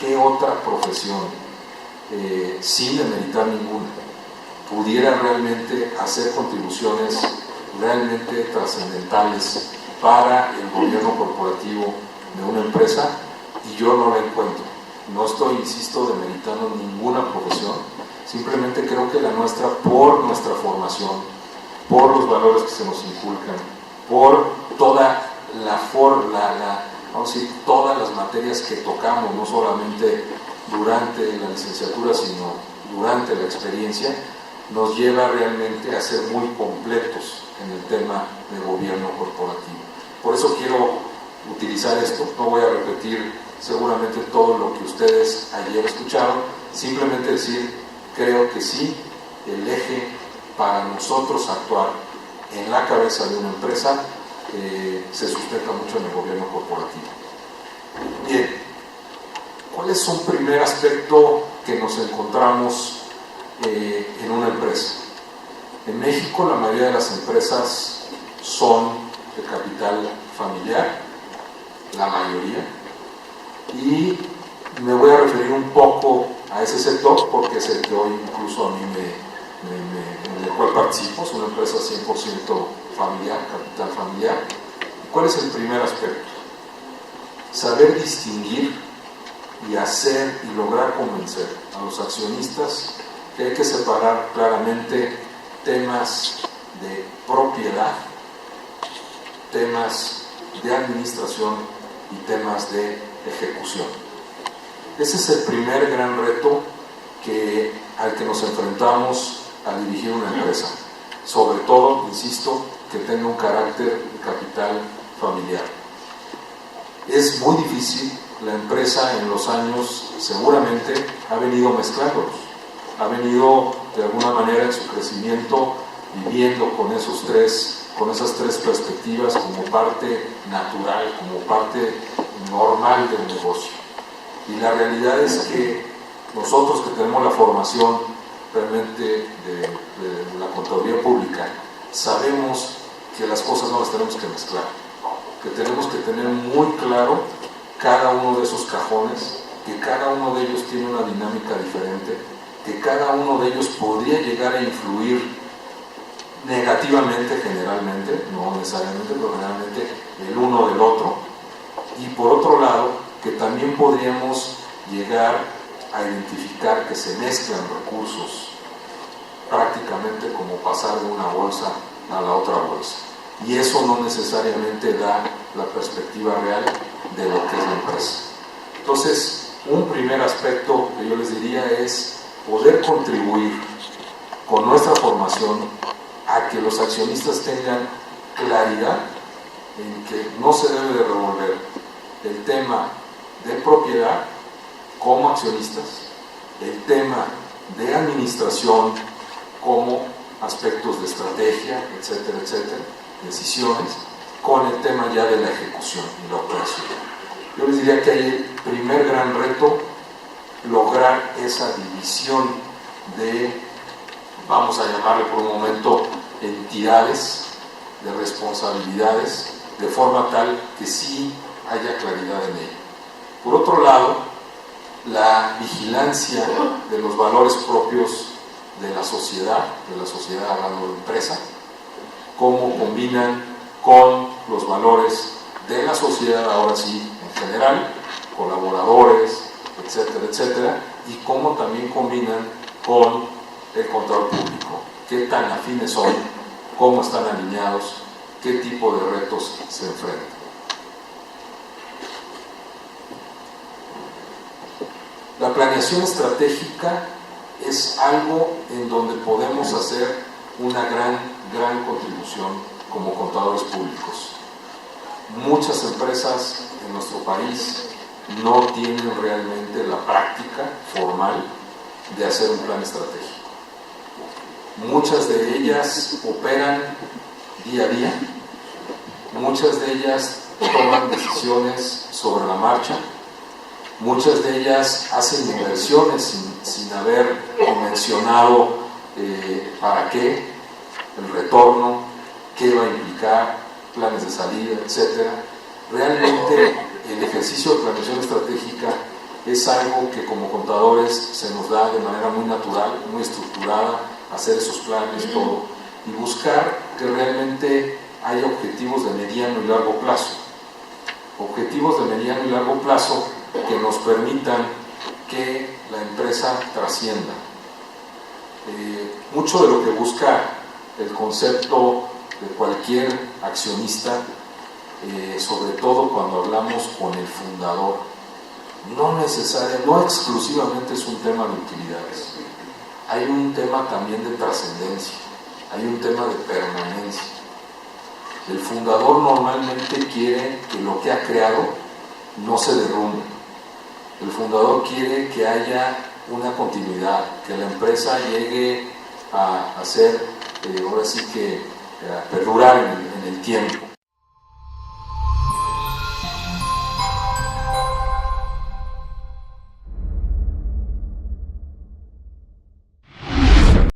qué otra profesión, sin demeritar ninguna, pudiera realmente hacer contribuciones realmente trascendentales para el gobierno corporativo de una empresa, y yo no la encuentro. No estoy, insisto, demeritando ninguna profesión, simplemente creo que la nuestra, por nuestra formación, por los valores que se nos inculcan, por toda vamos a decir, todas las materias que tocamos, no solamente durante la licenciatura, sino durante la experiencia, nos lleva realmente a ser muy completos en el tema de gobierno corporativo. Por eso quiero utilizar esto. No voy a repetir seguramente todo lo que ustedes ayer escucharon, simplemente decir, creo que sí, el eje para nosotros actuar en la cabeza de una empresa se sustenta mucho en el gobierno corporativo. Bien, ¿cuál es un primer aspecto que nos encontramos en una empresa? En México la mayoría de las empresas son de capital familiar, la mayoría, y me voy a referir un poco a ese sector porque es el que hoy incluso a mí en el cual participo. Es una empresa 100% familiar, capital familiar. ¿Cuál es el primer aspecto? Saber distinguir y hacer y lograr convencer a los accionistas que hay que separar claramente temas de propiedad, temas de administración y temas de ejecución. Ese es el primer gran reto al que nos enfrentamos al dirigir una empresa, sobre todo, insisto, que tenga un carácter de capital familiar. Es muy difícil. La empresa en los años seguramente ha venido mezclándolos, ha venido de alguna manera en su crecimiento viviendo con esas tres perspectivas como parte natural, como parte normal del negocio. Y la realidad es que nosotros que tenemos la formación realmente de la contaduría pública, sabemos que las cosas no las tenemos que mezclar, que tenemos que tener muy claro cada uno de esos cajones, que cada uno de ellos tiene una dinámica diferente, que cada uno de ellos podría llegar a influir negativamente generalmente, no necesariamente, pero generalmente el uno del otro, y por otro lado, que también podríamos llegar a identificar que se mezclan recursos prácticamente como pasar de una bolsa a la otra bolsa, y eso no necesariamente da la perspectiva real de lo que es la empresa. Entonces, un primer aspecto que yo les diría es poder contribuir con nuestra formación a que los accionistas tengan claridad en que no se debe de revolver el tema de propiedad como accionistas, el tema de administración como aspectos de estrategia, etcétera, etcétera, decisiones, con el tema ya de la ejecución y la operación. Yo les diría que hay el primer gran reto, lograr esa división de, vamos a llamarle por un momento, entidades, de responsabilidades, de forma tal que sí haya claridad en ella. Por otro lado, la vigilancia de los valores propios de la sociedad hablando de empresa, cómo combinan con los valores de la sociedad, ahora sí, en general, colaboradores, etcétera, etcétera, y cómo también combinan con el control público, qué tan afines son, cómo están alineados, qué tipo de retos se enfrentan. La planeación estratégica es algo en donde podemos hacer una gran contribución como contadores públicos. Muchas empresas en nuestro país no tienen realmente la práctica formal de hacer un plan estratégico. Muchas de ellas operan día a día, muchas de ellas toman decisiones sobre la marcha, muchas de ellas hacen inversiones sin haber mencionado para qué, el retorno, qué va a implicar, planes de salida, etc. Realmente el ejercicio de planeación estratégica es algo que como contadores se nos da de manera muy natural, muy estructurada, hacer esos planes, todo, y buscar que realmente haya objetivos de mediano y largo plazo. Objetivos de mediano y largo plazo que nos permitan que la empresa trascienda. Mucho de lo que busca el concepto de cualquier accionista, sobre todo cuando hablamos con el fundador, no exclusivamente es un tema de utilidades, hay un tema también de trascendencia, hay un tema de permanencia. El fundador normalmente quiere que lo que ha creado no se derrumbe. El fundador quiere que haya una continuidad, que la empresa llegue a ser, ahora sí que, a perdurar en el tiempo.